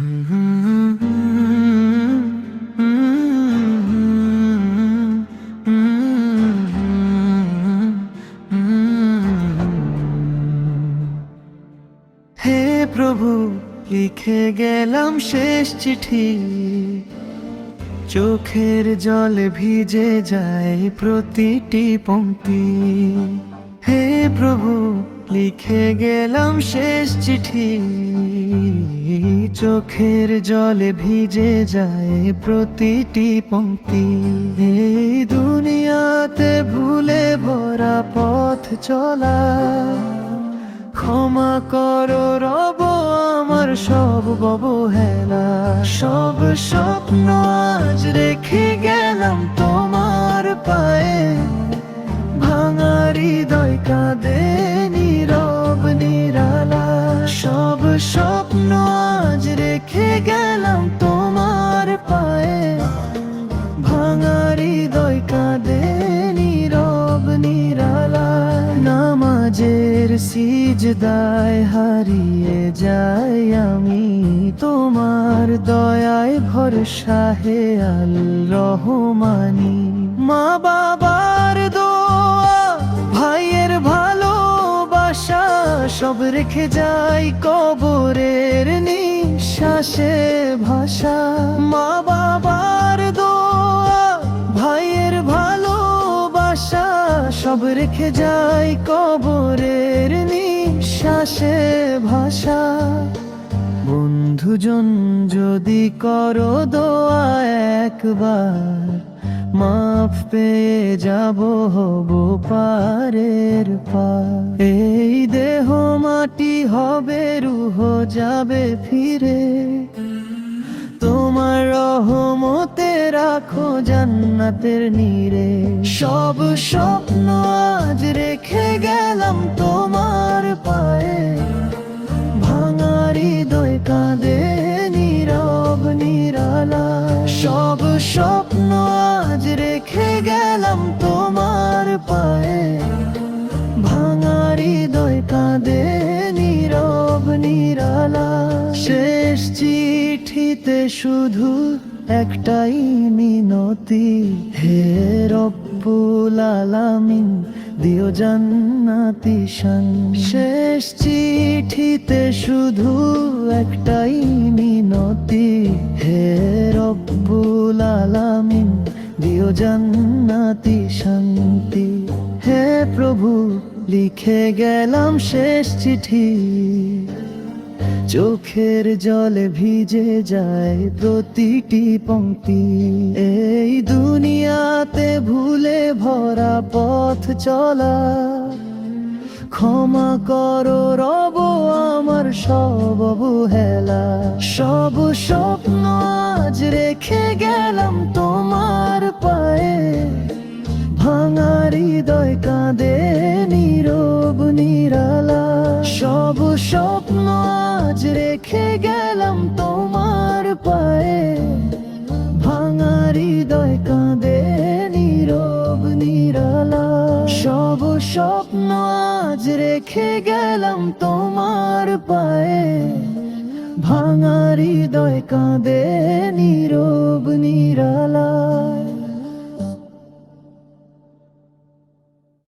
হে প্রভু, লিখে গেলাম শেষ চিঠি, চোখের জলে ভিজে যায় প্রতিটি পংক্তি। হে প্রভু, লিখে গেলাম শেষ চিঠি, চোখের জলে ভিজে যায় প্রতিটি পংক্তি। এই দুনিয়াতে ভুলে ভরা পথ চলা, ক্ষমা করো রব আমার সব অবহেলা। সব স্বপ্ন আজ রেখে গেলাম তোমার পায়ে, ভাঙা হৃদয় কাঁদে নীরব নিরালা। সব স্বপ্ন আজ রেখে গেলাম তোমার পায়ে, ভাঙা হৃদয় কাঁদে নীরব নিরালা। নামাজের সিজদায় হারিয়ে যাই আমি, তোমার দয়ায় ভরসা হে আল রহমানি। মা বাবার দোয়া, ভাইয়ের ভালোবাসা, সব রেখে যাই কবরের নিঃশ্বাসে ভাষা। মা বাবার দোয়া, ভাইয়ের ভালোবাসা, সব রেখে যাই কবরের নিঃশ্বাসে ভাষা। বন্ধুজন যদি করো দোয়া একবার, মাফ পেয়ে যাব হব পারের পার। এই দেহ মাটি হবে, রূহ যাবে ফিরে, তোমার রহমতে রাখো জান্নাতের নীড়ে। সব স্বপ্ন আজ রেখে গেলাম তোমার পায়ে, ভাঙা হৃদয় কাঁদে নীরব নিরালা। সব স্বপ্ন আজ রেখে গেলাম তোমার পায়ে, ভাঙা হৃদয় কাঁদে নীরব নিরালা। শেষ চিঠিতে শুধু একটাই মিনতি, হে রব্বুল আলামিন দিও জান্নাতি শান। শেষ চিঠিতে শুধু একটাই মিনতি, হে রব্বুল আলামিন দিও জান্নাতি শান্তি। হে প্রভু, লিখে গেলাম শেষ চিঠি, চোখের জলে ভিজে যায় প্রতিটি পংক্তি। এই দুনিয়াতে ভুলে ভরা পথ চলা, ক্ষমা করো রব আমার সব অবহেলা। সব স্বপ্ন আজ রেখে গেলাম তোমার পায়ে, ভাঙা হৃদয় কাঁদে নীরব নিরালা। সব স্বপ্ন আজ রেখে গেলাম তোমার পায়ে, ভাঙা হৃদয় কাঁদে নীরব নিরালা। সব স্বপ্ন আজ রেখে গেলাম তোমার পায়ে, ভাঙা হৃদয় কাঁদে নীরব নিরালা।